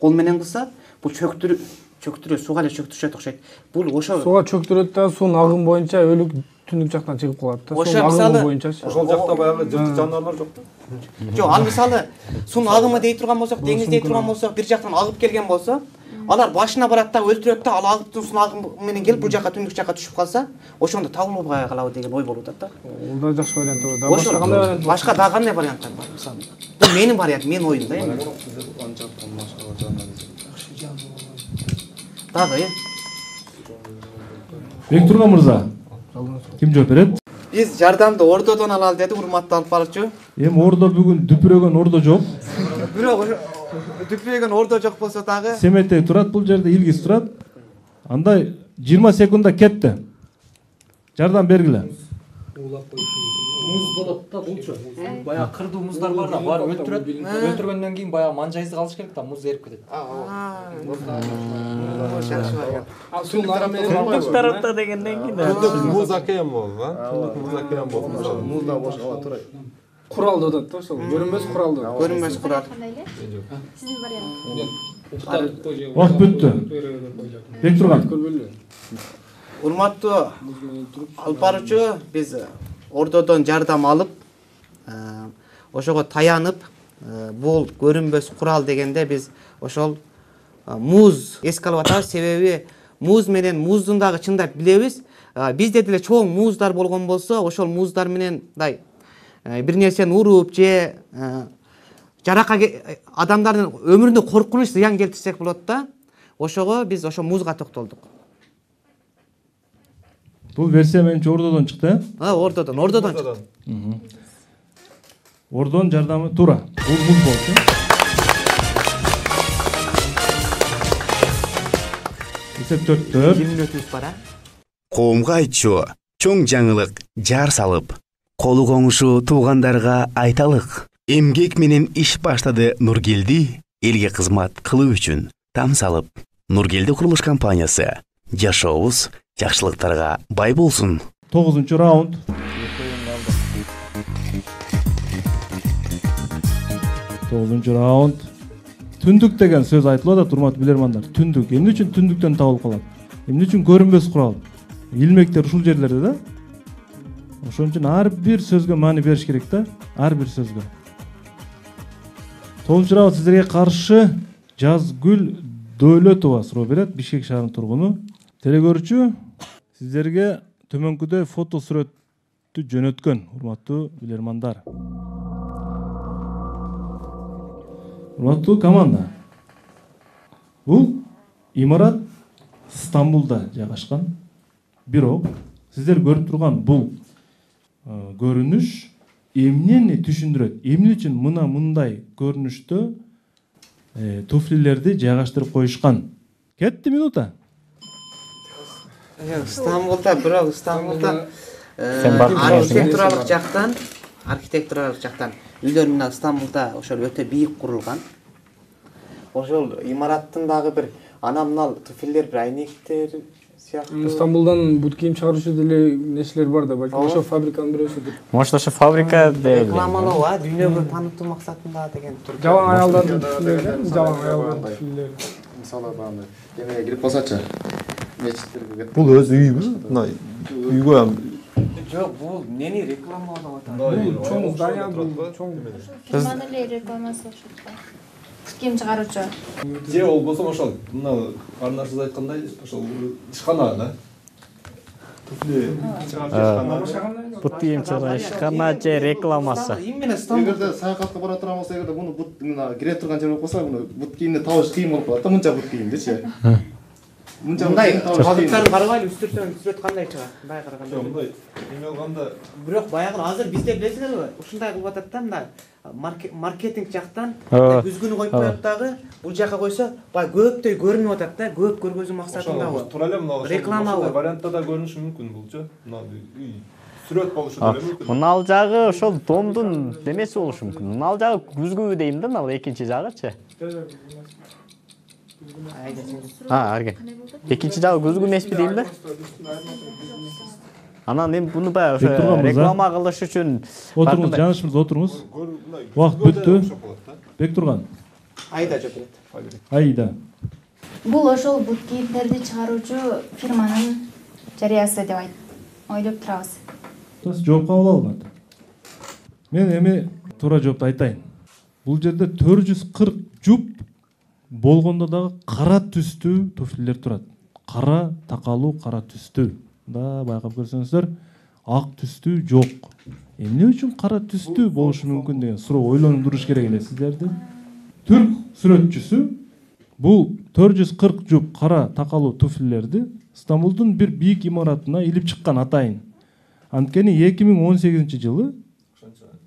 кол менен кылса, бул чөктүрө сууга эле чөктүрүшөт окшойт. Бул ошо сууга чөктүрөт да, суунун агымы боюнча өлүк түндүк жактан чыгып калат да. Ошо мисалы ошол жакта баягы жыртык жаныбарлар жок да. Жок, ал мисалы суунун агымы дей турган болсок, деңиз дей турган болсок, бир жактан агып келген болсо, алар башына барат да, өлтүрөт да, ал агыптын суунун агымы менен келип бул жакка түндүк жакка түшүп калса, ошондо табылбай калабы деген ой болуп атат да. Ол да жакшы вариант да. Башка кандай вариант? Башка дагы кандай варианттар бар мисалы? Бул менин вариант, менин оюм да эми. Дагы, Бектурган мырза, ким жооп берет? биз жардамды ордодон алалы деди, урматтуу алып баруучу. Эми ордо бүгүн дүпүрөгөн ордо жок. Бирок дүпүрөгөн ордо жок болсо дагы Семетей турат, бул жерде Илгиз турат. Андай 20 секундда кетти. Жардам бергиле. Муз болот да булчу. Баягы кырдуу муздар бар да, бар өлтүрөт. Өлтүргөндөн кийин баягы манжайызды алыш керек да, муз эрип кетет. Суунун агымы менен түндүк тарапта дегенден кийин Муз океан болду, муз океан болду. Музда бош ала турат. курал деп атат да, ошол көрүнбөс курал деп. көрүнбөс курал. Сиздин вариант. Убакыт бүттү. Бектурган. Урматтуу алып баруучу, биз ордодон жардам алып, ошого таянып, бул көрүнбөс курал дегенде биз ошол муз эске алып атабыз, себеби муз менен муздун дагы чындап билебиз. Бизде деле чоң муздар болгон болсо, ошол муздар менен мындай бир нерсени уруп же адамдардын өмүрүнө коркунуч зыян келтирсек болот да. Ошого биз ошо музга токтолдук. Бул версия менимче ордодон чыкты, Ордодон чыкты. Ордонун жардамы туура. Бул муз болчу. Эсеп 4-4. Минутубуз бар, а? Коомго айтчу, чоң жаңылык жар салып, колу коңушу туугандарга айталык. Эмгек менен иш баштады Нургелди, элге кызмат кылуу үчүн там салып. Нургелди курулуш компаниясы. Жашообуз жакшылыктарга бай болсун. 9-чу раунд. Түндүк деген сөз айтылып атат, урматтуу билермандар. Түндүк. Эмне үчүн түндүктөн табылып калат? Эмне үчүн көрүнбөс курал? Илмектер ушул жерлерде да. Ошон үчүн ар бир сөзгө маани бериш керек да, ар бир сөзгө. 9-чу раунд сиздерге каршы Жазгүл Дөөлөтова суроо берет, Бишкек шаарынын тургуну. Телекөрүүчү сиздерге төмөнкүдөй фото сүрөттү жөнөткөн, урматтуу билермандар. Урматтуу команда. Бул имарат Стамбулда жайгашкан. Бирок сиздер көрүп турган бул көрүнүш эмнени түшүндүрөт? Эмне үчүн мындай көрүнүштө туфлилерди жайгаштырып коюшкан? Кетти минута. Стамбулда архитектуралык жактан үйлөр мына Стамбулда ошол өтө бийик курулган. Ошол имараттын дагы бир анамнал туфлилер, бир айнектер сыяктуу. Стамбулдан бут кийим чыгаруучу деле нерселер бар да, балким ошо фабриканын бирөөсүдүр. Может, ошо фабрика деп рекламалоо, дүйнөгө таанытуу максатында деген тур. Жалаң аялдардын туфлилери, жалаң аялдардын туфлилери. Мисалы багы эмеге кирип калсачы. Мечиттерге Бул өз үйүбү? Мына үйгө Жок, бул нени рекламалап атат? Бул чоң здание, бул чоң. Фирманын эле рекламасы окшойт да. Кийим чыгаруучу. Же ол болсо ошол мына арнасыз айткандай ошол ишкана да. Туфли чыгарып бут кийим чыгарышкана же рекламасы. Именно Стамбул. Эгерде саякатка бара турган болсо, эгерде муну бут мына кире турган жер болуп калса, муну бут кийимди табыш кыйын болуп калат да, мынча бут кийимдичи. Мындай калдыктарын карабайлы, үстүртөн сүрөт кандай чыгат? Мындай караганда. мындай эме алганда Бирок баягы азыр бизде билесиңерби, ушундай кылып атат да, мына маркетинг жактан үзгүнү коюп коет дагы, бул жака койсо, баягы көптөй көрүнүп атат да, көп көргөзүү максатында бул. тура эле мына Реклама вариантта да көрүнүшү мүмкүн булчу. Мына үй сүрөт болушу деле мүмкүн. Мына ал жагы ошол домдун демеси болушу мүмкүн. Мына ал жагы күзгү дейм да, мына экинчи жагычы. Арген. Экинчи жагы күзгү эмеспи дейм да. Анан эми буну баягы ошо реклама кылыш үчүн Отуруңуз, жанышыбыз отуруңуз. Убакыт бүттү. Бектурган. Айда жок. Айда. Бул ошол бут кийимдерди чыгаруучу фирманын жарыясы деп ойлоп турабыз. Жооп кабыл алынат. Мен эми туура жоопту айтайын. Бул жерде 440 жуп болгондо дагы кара түстүү туфлилер турат. Кара такалуу, кара түстүү. Да байкап көрсөңүздөр, ак түстүү жок. Эмне үчүн кара түстүү болушу мүмкүн деген суроо ойлондуруш керек эле сиздерди. Түрк сүрөтчүсү бул 440 жуп кара такалуу туфлилерди Стамбулдун бир бийик имаратына илип чыккан атайын. Анткени 2018-жылы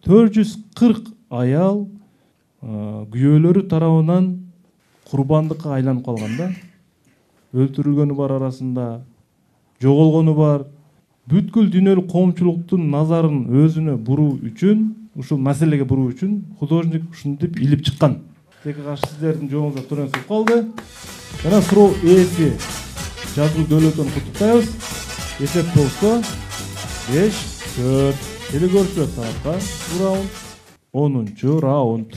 440 аял күйөөлөрү тарабынан курбандыкка айланып калганда, өлтүрүлгөнү бар арасында, жоголгону бар. Бүткүл дүйнөлүк коомчулуктун назарын өзүнө буруу үчүн, ушул маселеге буруу үчүн художник ушинтип илип чыккан. Теке каршы сиздердин жооңуздар туран сүрүп калды. Жана суроо ээси Жазгул Дөөлөтөн куттуктайбыз. Эсеп болсо 5-4. Телегөрчүлөр тарапка раунд. 10-чу раунд.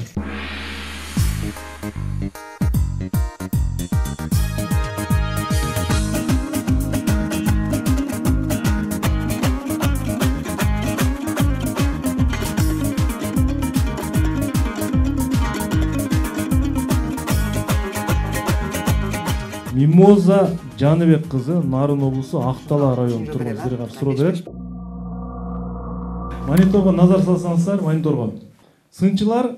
Мимоза Жаныбек кызы, Нарын облусу Актала району турган сизге каршы суроо берет. Мониторго назар салсаңыздар, мониторго. Сынчылар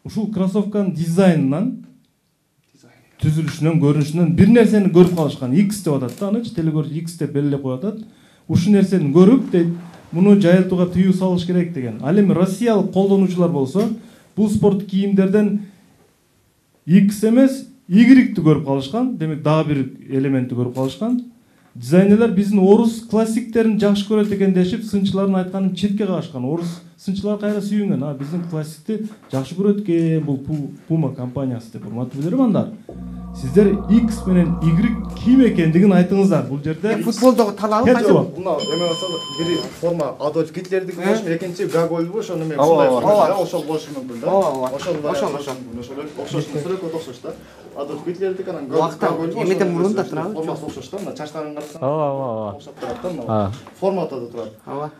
ушул кроссовканын дизайнынан, түзүлүшүнөн, көрүнүшүнөн бир нерсени көрүп калышкан. X деп атат да, анычы телегөрчү X деп белгилеп коюп атат. Ушул нерсени көрүп, дейт, муну жайылтууга тыюу салыш керек деген. Ал эми россиялык колдонуучулар болсо, бул спорт кийимдерден X эмес, Y-ті көріп қалышқан, демек дагы бир элементти көріп қалышқан. Дизайнерлер биздин орус классиктерин жакшы көрөт экен дешип, сынчылардын айтканын четке кагышкан. Орус сынчылар кайра сүйүнгөн. Биздин классикти жакшы көрөт экен, бул Puma компаниясы деп. Урматтуу билермандар. Сиздер X менен Y ким экендигин айтыңыздар. Бул жерде футболдогу талабы кайсы? Мына эме болсо, бири форма Адольф Гитлердики болушу, экинчи Гоголь болушу, ошону мен ошол болушу мүмкүн да. Ошол сүрөткө окшош да. Адольф Гитлердики анан Гоголь. Эмеден мурун да турабы? Формасы окшош да, мына чачтарын карасаң. Окшоп турат да, мына. Формата да турат.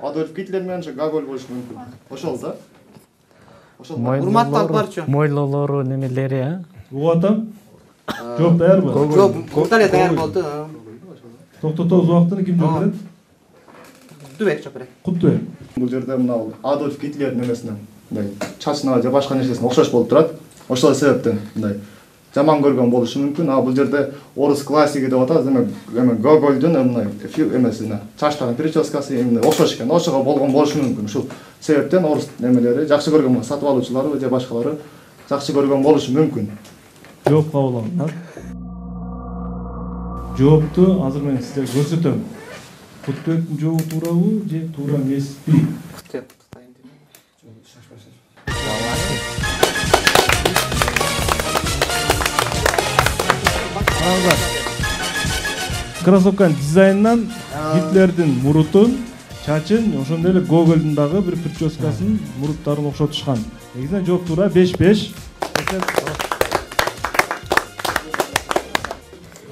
Адольф Гитлер менен Гоголь болушу мүмкүн. Ошол да. Ошол. Урматтуу албарчу. Мойлолору немелери, Угуп атам. Жооп даярбы? Жооп, мурда эле даяр болду. Токтотобуз, убактыны ким жооп берет? Куттубек жооп берет. Куттубек. Бул жерде мына Адольф Гитлер немесинен мындай чачына же башка нерсесине окшош болуп турат. Ошол себептен мындай жаман көргөн болушу мүмкүн. А бул жерде орус классики деп атабыз. Эме Гогольдун мындай эмесине чачтагы прическасы окшош экен. Ошого болгон болушу мүмкүн. Ушул себептен орус немелери жакшы көргөн, сатып алуучулары же башкалары жакшы көргөн болушу мүмкүн. Жооп кабыл алыңдар. Жоопту азыр мен сизге көрсөтөм. Кутбектин жообу туурабы же туура эмеспи? Кроссовканын дизайнынан Гитлердин мурутун, чачын, ошондой эле Гогольдун дагы бир прическасын, муруттарын окшотушкан. Негизинен жооп туура 5-5.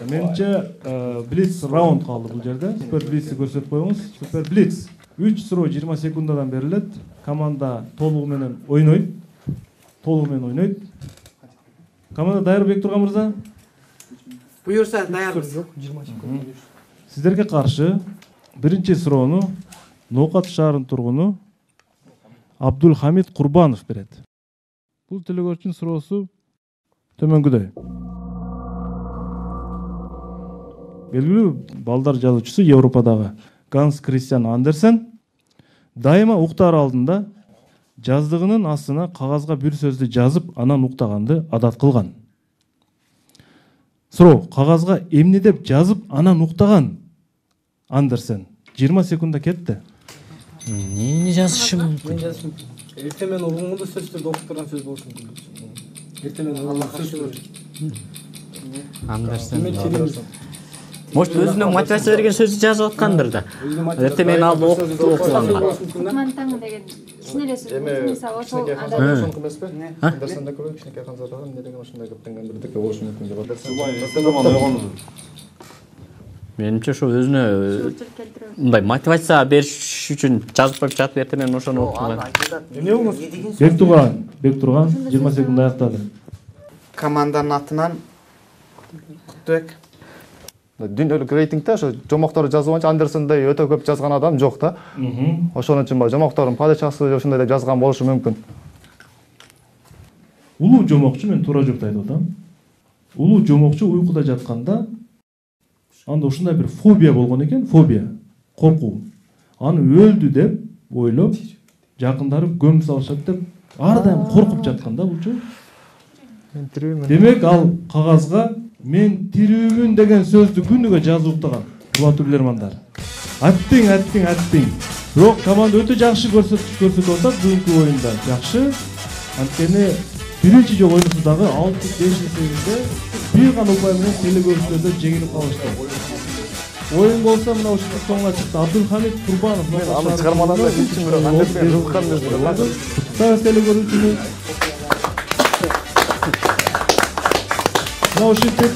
Менимче Блиц раунд калды бул жерде. Супер Блицти көрсөтүп коюңуз. Супер Блиц 3 суроо 20 секундадан берилет. Команда толугу менен ойнойт. Команда даяр Бектурган мырза? Буюрса даярбыз. Сиздерге каршы биринчи суроону Ноокат шаарынын тургуну Абдулхамид Курбанов берет. Бул телегөрчүнүн суроосу төмөнгүдөй. Белгилүү балдар жазуучусу Европадагы Ганс Кристиан Андерсен дайыма уктаар алдында жаздыгынын астына кагазга бир сөздү жазып, анан уктаганды адат кылган. Суроо: кагазга эмне деп жазып, анан уктаган Андерсен? 20 секунда кетти. Эмнени жазышы мүмкүн? Эртең менен ургунгунда сөздөрдү окуп турган сөз болушу мүмкүн. Эртең менен Андерсен. Может, өзүнө мотивация берген сөздү жазып аткандыр да. Эртең менен алып окуганга. Кутмантаң деген кичине сөз. Мисалы ошол Ошондук эмеспи? Андерсенде көргөн кичинекей канзадагы эмне деген ошондой кептенген бирдеке болушу мүмкүн деп атат. Менимче ошо өзүнө мындай мотивация бериш үчүн жазып коюп жатып эртең менен ошону окуган. эмне болмос? Бектурган 20 секунда аяктады. Команданын атынан Кутбек. Дүйнөлүк рейтингде ошо жомокторду жазуу боюнча Андерсендей өтө көп жазган адам жок да. Ошон үчүн жомоктордун падышасы ошондой деп жазган болушу мүмкүн. Улуу жомокчу, мен туура жооп айтып атам. Улуу жомокчу уйкуда жатканда анда ушундай бир фобия болгон экен, фобия, коркуу. Аны өлдү деп ойлоп, жакындары көмүп салышат деп ар дайым коркуп жаткан да булчу. Мен тирүүмүн. Демек ал кагазга мен тирүүмүн деген сөздү күнүгө жазып уктаган. Урматтуу билермандар. Аттиң. Бирок команда өтө жакшы көрсөтүп атат бүгүнкү оюнда. Жакшы. Анткени биринчи жолу ойносундагы 6-5 эсебинде бир гана упай менен телегөрүүчүлөрдөн жеңилип калышты. Оюн болсо мына ушул соңуна чыкты. Абдулхамид Курбанов Аны чыгармадан да эч ким бирок Андерсен кызыккан эмес. Куттуктайбыз телегөрүүчүнү. Мына ушинтип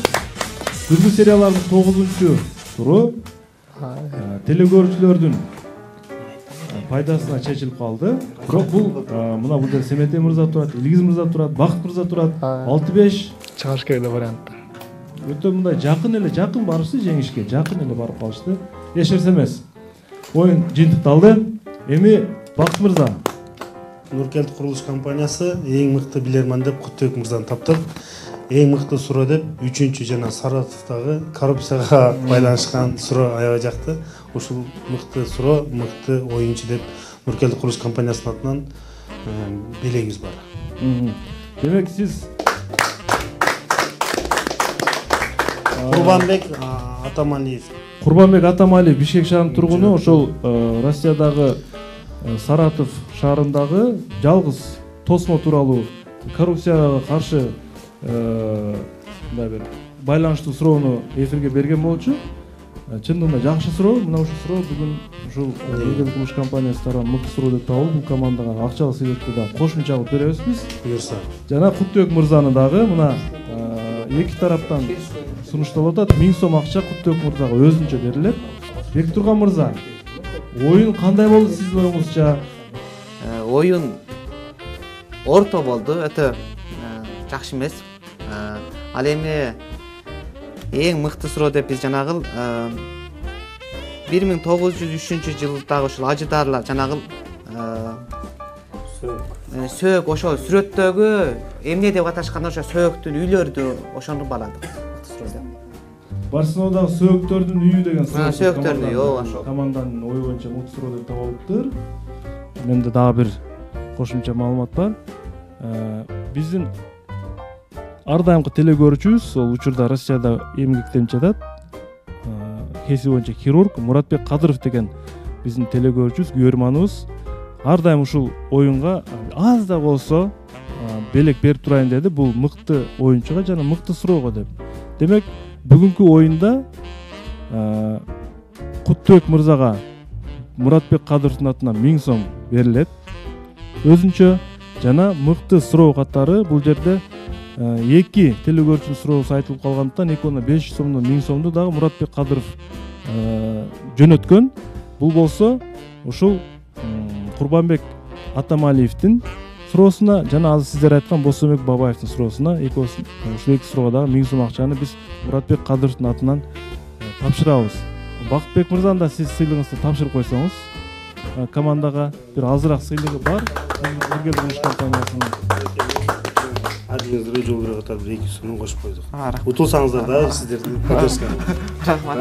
күндүз серияларынын 9-туру телегөрүүчүлөрдүн пайдасына чечилип калды. Бирок бул мына бул жерде Семетей мырза турат, Илгиз мырза турат, Бакыт мырза турат. 6-5 чыгыш керек эле вариант. Өтө мындай жакын барышты жеңишке, жакын эле барып калышты. Эч нерсе эмес. Оюн жыйынтыкталды. Эми Бакыт мырза. Нуркент курулуш компаниясы эң мыкты билерман деп Кутбек мырзаны таптык. Эң мыкты суроо деп 3-чү жана Саратовдагы коррупцияга байланышкан суроо аябай жакты. Ушул мыкты суроо, мыкты оюнчу деп Нуркент курулуш компаниясынын атынан белегибиз бар. Демек сиз Курбанбек Атамалиев Бишкек шаарынын тургуну, ошол Россиядагы Саратов шаарындагы жалгыз тосмо тууралуу коррупцияга каршы мындай бир байланыштуу суроону эфирге берген болчу. Чындыгында жакшы суроо. Мына ушул суроо бүгүн ушул Нуркент курулуш компаниясы тарабынан мыкты суроо деп табылып, бул командага акчалык себепти да кошумча алып беребиз биз. Буюрса. Жана Кутбек мырзаны дагы мына эки тараптан сунушталып атат. 1000 сом акча Кутбек мырзага өзүнчө берилет. Бектурган мырза, оюн кандай болду сиздин оюңузча? Оюн орто болду, өтө жакшы эмес. Ал эми эң мыкты суроо деп биз жанагыл 1903-жылдагы ушул ажыдаарлар жанагыл Сөөк ошол сүрөттөгү эмне деп аташканда ошо сөөктүн үйлөрдү ошону бааладык. Барселонадагы сөөктөрдүн үйү деген сөөктөрдүн үйү ошол. Команданын ою боюнча мыкты суроо деп табылыптыр. Менде дагы бир кошумча маалымат бар. Биздин ар дайымкы телекөрүүчүбүз ол учурда Россияда эмгектенип жатат. Кесиби боюнча хирург Муратбек Кадыров деген биздин телекөрүүчүбүз, күйөрманыбыз ар дайым ушул оюнга аз да болсо белек берип турайын деди. Бул мыкты оюнчуга жана мыкты суроого деп. Демек, бүгүнкү оюнда Куттубек мырзага Муратбек Кадыровдун атынан 1000 сом берилет. Өзүнчө жана мыкты суроо катары бул жерде эки телекөрүүчүнүн суроосу айтылып калгандыктан экөөнө 500 сомдон 1000 сомду дагы Муратбек Кадыров жөнөткөн. Бул болсо ушул Курбанбек Атамалиевдин суроосуна жана азыр сиздер айткан Босомбек Бабаевдин суроосуна ушул эки суроого дагы 1000 сом акчаны биз Муратбек Кадыровдун атынан тапшырабыз. Бакытбек мырзаны да сиз сыйлыгыңызды тапшырып койсоңуз, командага бир азыраак сыйлыгы бар. Бирге курулуш компаниясынын адыңызды жол бере катары бир 200 сомдон кошуп койдук. Утулсаңыздар да сиздердин поддержка. Рахмат.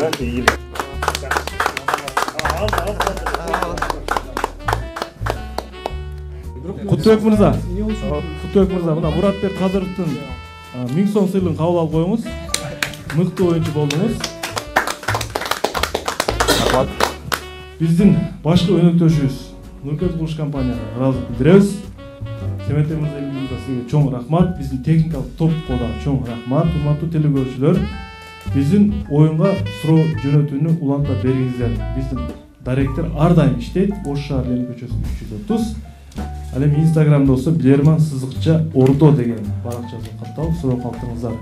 Куттубек мырза, мына Муратбек Кадыровдун 1000 сом сыйлыгын кабыл алып коюңуз. Мыкты оюнчу болдуңуз. Рахмат. Биздин башкы өнөктөшүбүз Нуркет курулуш компанияга ыраазылык билдиребиз. Семетем мырза, сизге чоң рахмат. Биздин техникалык топко да чоң рахмат. Урматтуу телекөрүүчүлөр, биздин оюнга суроо жөнөтүүнү улантып бергиңиздер. Биздин директор ар дайым иштейт. Ош шаар Ленин көчөсү 330. Ал эми Инстаграмда болсо Билерман сызыкча ордо деген баракчасы катталып суроо калтырыңыздар.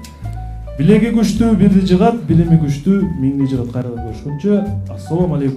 Билеги күчтүү бирди жыгат, билими күчтүү миңди жыгат. Кайрадан көрүшкөнчө, ассалому алейкум.